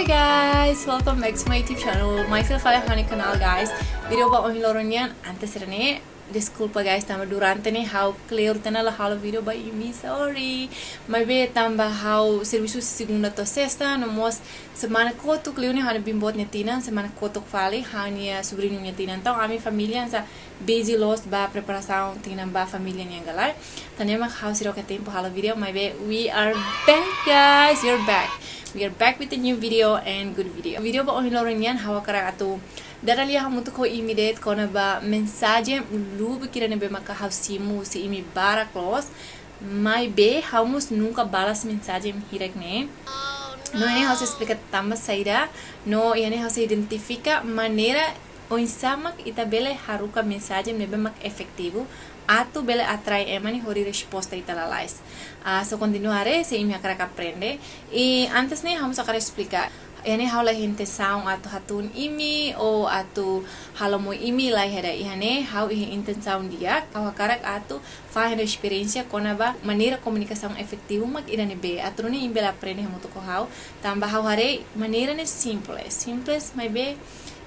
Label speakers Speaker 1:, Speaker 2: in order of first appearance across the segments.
Speaker 1: Hi guys! Welcome back to my YouTube channel. My fala hani canal guys. Video ba ohin loronian antes rene. Desculpa guys, tamba durante ne how clear tena la halo video ba imi sorry. Mas be tamba how serviço segunda to sexta no mos semana koto clear ne hani bimbot ne tina semana koto fali hani sobrinho ne tina. Então a minha família sa busy lost ba preparação tina ba família ne galai. Tanema how siro ka tempo halo video mas be we are back guys. We're back. We are back with a new video and good video. Video ba ohin loronian hawa kara ato Daralia hamutu ko imidet kona ba mensagem lubu kirane be maka hausimu si imi bara close mai be hamus nunca balas mensagem hirek ne no ene house explica tamba saída no ene house identifica maneira o insamak itabele haruka mensagem ne be mak efetivo atu bele atrai emani hori resposta italalais so continuare se imi akara aprende e antes ne hamus akara explicar Ene haula hinte saung atu hatun imi o atu halomo imi lai hera ihane hau ihe intensaun dia kau karak atu fahenda experiência konaba maneira comunicação efetivo mak irane be atu ne imbela aprende hamuto ko hau tamba hau hare maneira ne simples mai be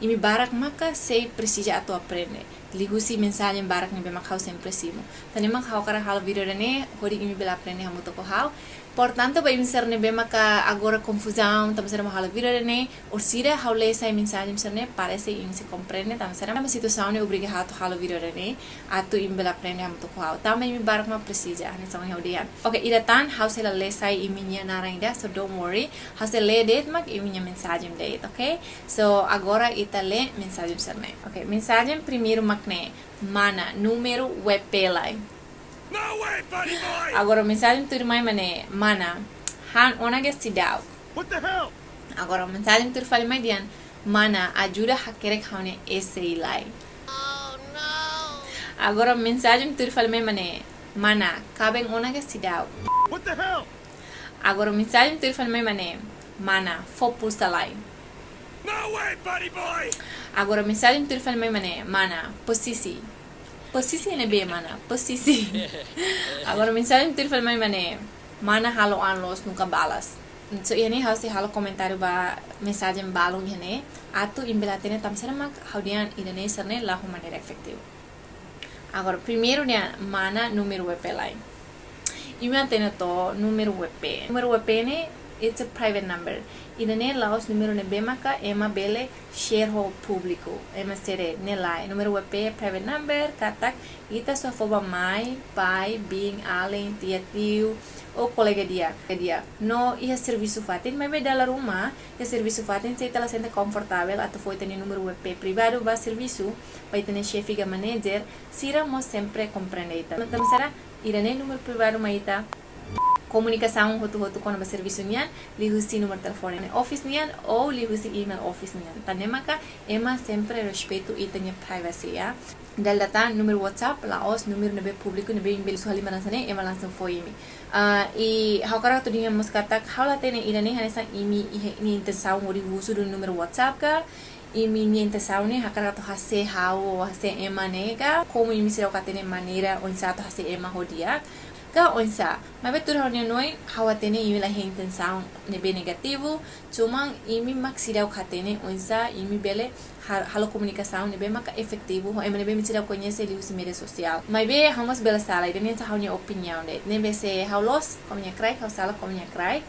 Speaker 1: imi barak maka sei precisa atu aprende ligusi mensagem barak ne be mak hau sempre simo tani mak hau karak hal video ne hori imi bela aprende hamuto ko hau Portanto, vai me ser nebe maka agora confusão, estamos a uma vida né, ou seja, how lê essa mensagem ser né, parece que se compreende, estamos a uma situação né, obrigado a halo vida né, a tu imbela aprende a muito qual, também me barco uma precisa, né, são eu dia. Ok, ira tan, how se lê essa e minha naranja, so don't worry, how se lê det mak e minha mensagem det, ok? So agora ita lê mensagem ser né, ok? Mensagem primeiro mak né, mana número WP lai.
Speaker 2: No way, buddy boy!
Speaker 1: Agora mensagem tur mai mane mana han onage sidau.
Speaker 2: What the hell?
Speaker 1: Agora mensagem tur fali mai dian mana ajuda hakerek haune esse lai.
Speaker 2: Oh no!
Speaker 1: Agora mensagem tur fali mai mane mana kabeng onage sidau.
Speaker 2: What the hell?
Speaker 1: Agora mensagem tur fali mai mane mana fopulsa lai.
Speaker 2: No way, buddy boy!
Speaker 1: Agora mensagem tur fali mai mane mana posisi. Posisi ne be mana posisi. Agora mensagem tur fali mai mane mana halo anlos nunca balas. So ini harus halo comentário ba mensagem balong ini atu imbelatene tamsera mak haudian idane serne lahu maneira efetivo. Agora primeiro dia mana número WP lai. Ima tene to número WP. Número WP ne it's a private number. Idane laos número ne bemaka ema bele sharehold público. Ema sere ne lai. Número WP private number katak ita só foba mai, pai, bing, além, tia, tio ou colega dia. No ia serviço fatin, mas be dala rumah, ia serviço fatin se tala sente confortável atau foi tene número WP privado ba serviço, vai tene chefe ga manager, sira mo sempre compreende ita. Então será irane número privado maita comunicação hotu com o serviço nian lihusi número telefone office nian ou lihusi email office nian tanemaka ema sempre respeito e tenha privacy ya dal data número WhatsApp laos número nebe público nebe email suhali manansane ema langsung foi imi e hakara tu dinga muskatak hala tene irane hanesa imi ni intenção ori uso do número WhatsApp ka imi ni intenção ne hakara tu hase hao hase ema nega como imi será ka tene maneira onsa tu hase ema hodia ka onsa mas betul hanya noi hawatene imi la intenção nebe negativo cuma imi maxirau khatene onsa imi bele halo comunicação nebe maka efetivo ema nebe mitira conhece li usi mídia social mas be hamas bela sala ide nessa hanya opinião de nebe se haulos komnya krai hau sala komnya krai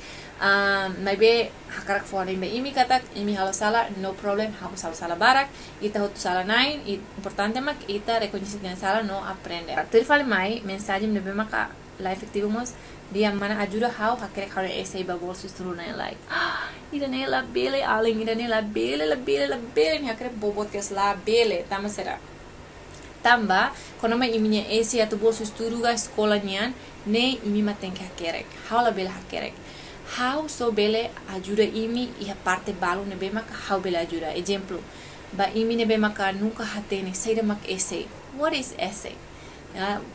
Speaker 1: mas be hakarak fone be imi katak imi halo sala no problem hamus halo sala barak ita hotu sala nain importante mak ita reconhece que sala no aprende ter fale mai mensagem nebe maka la efetivo mos dia mana ajuda how hakerek how esse babol sustruna like ida ne la bele aling ida ne la bele ni hakerek bobot kes la bele tama será tamba quando mai iminya esse atu bol susturu ga escola nian ne imi maten que hakerek how la bele hakerek how so bele ajuda imi e a parte balo ne be mak how bele ajuda exemplo ba imi ne be mak nunca hatene saída mak esse what is esse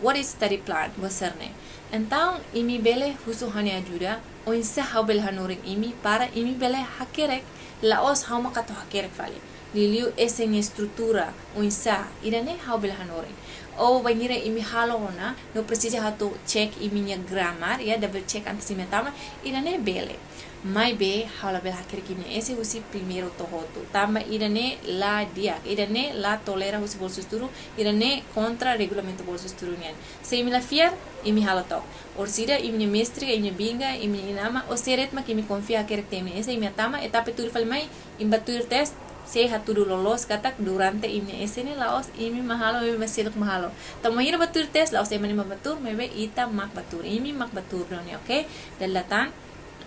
Speaker 1: what is study plan waserne então imi bele husu hani ajuda o insa how bele hanoring imi para imi bele hakerek laos how makato hakerek fali liliu essa estrutura o insa irane how bele hanoring ou vai nire imi halona no precisa hatu check imi nya grammar ya double check antes metama irane bele mai be hala bel hakir kimi ese husi primeiro tohoto tamba irane la dia irane la tolera husi bolso esturu irane contra regulamento bolso esturu nian se mi la fier imi hala tok orsida imi mestre imi binga imi inama o seret ma kimi confia hakir teme ese imi tama etapa tur fal mai imbatur test se haturu lolos katak durante imi esene laos imi mahalo imi masilok mahalo tamohira batur test laos emani mabatur mebe ita mak batur imi mak batur doni okay dalatan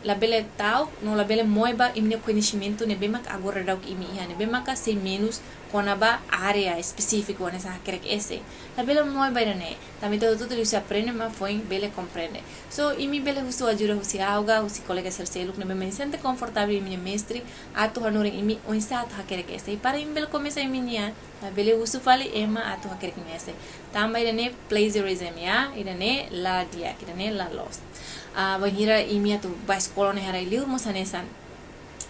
Speaker 1: labele tau no labele moiba imne conhecimento ne bemak agora dauk imi ia ne bemaka sem menos conaba área específico nessa quer esse labele moiba ne também tudo isso aprende mas foi bele compreende so imi bele uso ajuda usi auga usi colega sercelo ne me sente confortável imi mestre atu hanore imi onsa atu quer esse e para imi bele começa imi nia labele uso fale ema atu quer esse também ne plagiarism ya irane la dia irane la lost Banhira imi atu ba escola ne harai liu mosanesan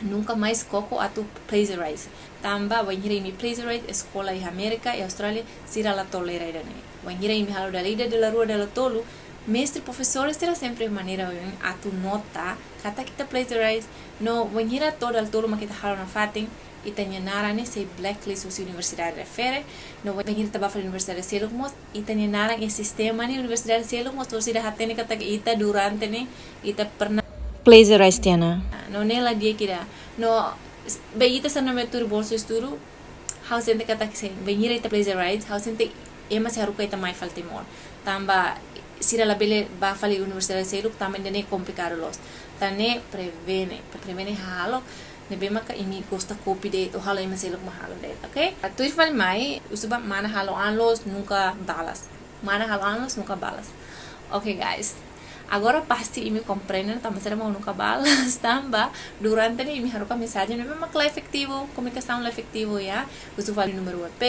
Speaker 1: nunca mais coco atu plagiarize tamba banhira imi plagiarize escola e América e Austrália sira la tolera irane banhira imi halo da lida de la rua de la tolu mestre professores será sempre maneira atu nota kata kita plagiarize no banhira todo al tolu makita halo na fatin itanya nara ne se blacklist usi universidade refere no banhira taba fa universidade selo mos itanya nara e sistema ne universidade selo mos torsi da hatene kata ita durante ne ita pernah plagiarize tiana no nela dia kira no beita sana metur bolso esturu how sente kata que se banhira ita plagiarize how sente ema se haruka ita mai faltimor tamba sira la bele ba fali universidade selo tamba ne complicado los tane prevene halo ne bemaka imi gosta copy de o halo ima selok mahalo de okay tu fal mai usuba mana halo anlos nunca balas mana halo anlos nunca balas okay guys agora pasti imi compreendem tamba será mau nunca balas tamba durante ne imi haruka mensagem ne bemaka la efetivo comunicação la efetivo ya usuba número EP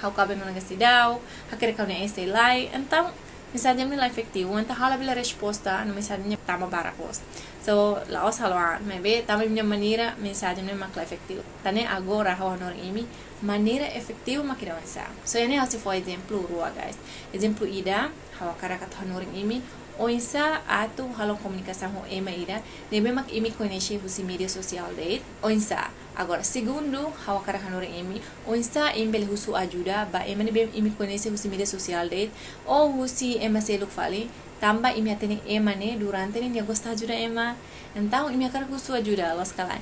Speaker 1: how cabe no negasidao hakere ka ne esse lai então mensagem la efetivo então hala bila resposta no mensagem tamba barakos so laos haloan maybe tama minha maneira mensagem não é mais efetivo tane agora how honor imi maneira efetivo makira wansa so yani assim foi exemplo rua guys exemplo ida how cara kat honor imi oinsa atu halo comunicação ho ema ida nebe mak imi conhece husi mídia social de oinsa agora segundo how cara honor imi oinsa imbel husu ajuda ba ema nebe imi conhece husi mídia social de ou husi ema seluk fali tamba imi atene ema ne durante ne gosta ajuda ema então imi akara husu ajuda los kalai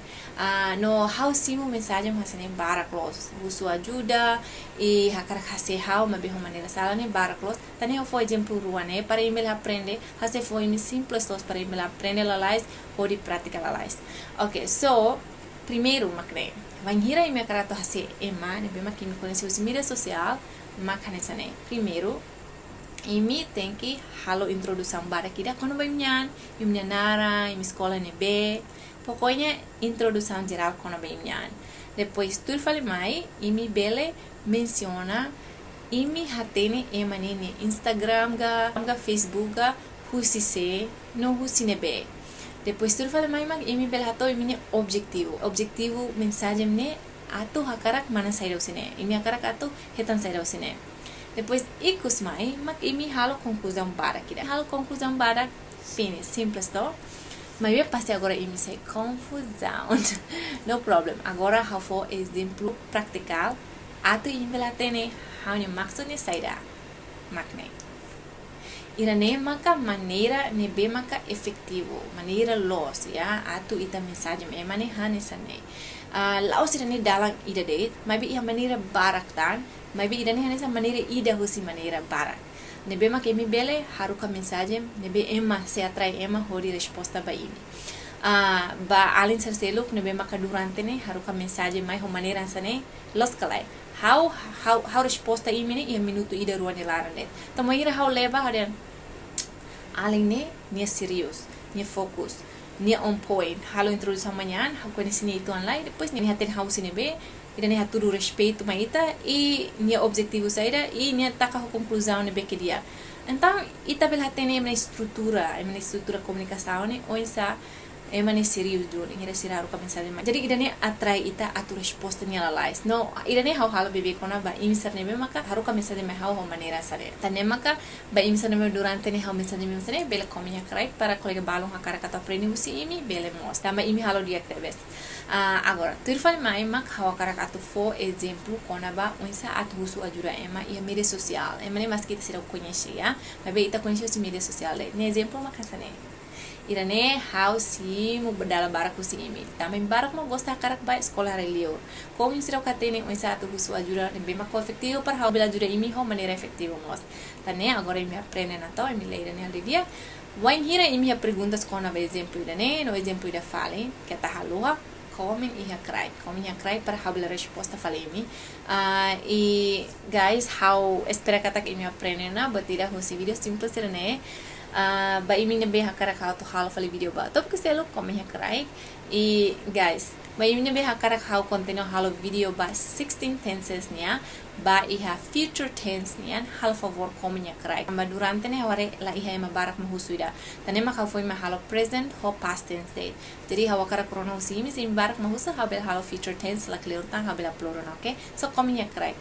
Speaker 1: no how simu mensagem hasene bara close husu ajuda e hakara hase how mabe ho maneira sala ne bara close tane foi exemplo ruane para imi aprende hase foi imi simples los para imi aprende la lais ou de prática la lais okay so primeiro makre vangira imi akara to hase ema ne bema que me conheceu os mídia social makanesane primeiro imi tem que halo introdução bara kira quando vai minhan minha nara minha escola nebe pokoknya introdução geral quando vai minhan depois tu fale mai imi bele menciona imi hatene emanene Instagram ga Facebook ga husi se no husi nebe depois tu fale mai mag imi bele hato imi objetivo mensagem ne atu hakarak mana sairau sine imi hakarak atu hetan sairau sine depois ikus mai mak imi halo conclusão bara kira halo conclusão bara finish simples to mas eu passei agora imi sei confusão no problem agora how for exemplo pratical atu imi la tene how ne maksudnya saida makne irane maka maneira ne be maka efetivo maneira los ya atu ita mensagem e mane hanesane laos irane dalang ida date maybe ia maneira barak tan maybe irane hanesa maneira ida husi maneira barak nebe mak emi bele haruka mensagem nebe ema se atrai ema hori resposta ba imi ba alin serseluk nebe maka durante ne haruka mensagem mai ho maneira ansane los kalai how resposta imi ne ia minuto ida ruane larane tamoira how leva harian alin ne nia serius nia fokus nia on point halo introdução manhã how conhecimento itu online depois nia haten how sinebe ida nia tudo respeito maita e nia objetivo saída e nia taka conclusão nebe que dia então ita bel haten ema estrutura comunicação ne ou insa Emang serius dulu, ini resira haru mensagem mai. Jadi idane atrai ita atu resposta ni lalais. No, idane hau halo bebe kona ba imisar nebe maka haru mensagem mai hau maneira sare. Tane maka ba imisar nebe durante ni hau mensagem mai sare bele kominya crack para colega balon hakara kata aprende usi imi bele mos. Tamba imi halo dia tebes. Agora, turfal mai mak hau hakara atu fo exemplo kona ba unsa atu husu ajura ema e mídia social. Ema nem mas kita sira conhece ya. Bebe ita conhece os mídia social. Ne exemplo makasane. Irane how si mo badala barak si imi. Também barak mo gosta karak ba escola relio. Como insira katene unsa atu husu ajura bem mak efetivo para how bela ajura imi ho maneira efetivo mos. Tane agora imi aprende na to imi leira ne ali dia. Wain hira imi a perguntas kona ba exemplo irane, no exemplo ida fale, que ta halua. Comem e cry para haber resposta falemi. E guys, how espera kata que me aprende na batida hosi video simples né. Ba imi ne be hakara ka to hal fali video ba. Top que selo comem cry. E guys, ba imi ne be hakara how content halo video ba 16 tenses nia. Ba iha future tense nian hal favor comem cry. Ma durante ne haware la iha ema barak mahusuida. Tane ma ka foi ma halo present ho past tense date. Jadi hawa kara corona usimi sim barak mahusa habel halo future tense la cleartan habel upload na, okay? So comem cry.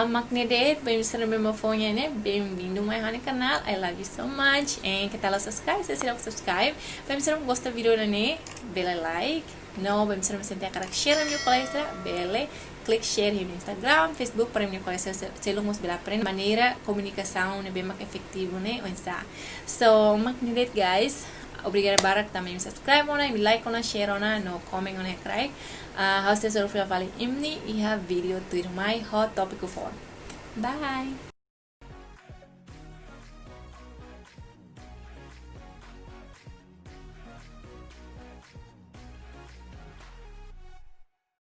Speaker 1: Makne date bem ser meu phone ne bem-vindo mai hani canal. I love you so much and que tal subscribe, se não subscribe. Bem ser gosta video ne bela like. No, bem ser me sentir a share meu colega bele. Click share no Instagram, Facebook para minha coleção se lo mos bela aprender maneira comunicação ne bem mais efetivo ne onsa. So makne date guys. Obrigada barak também me subscribe ona, me like ona, share ona, no comment ona cry. How's the sort of vale imni e have video to my hot topic for. Bye.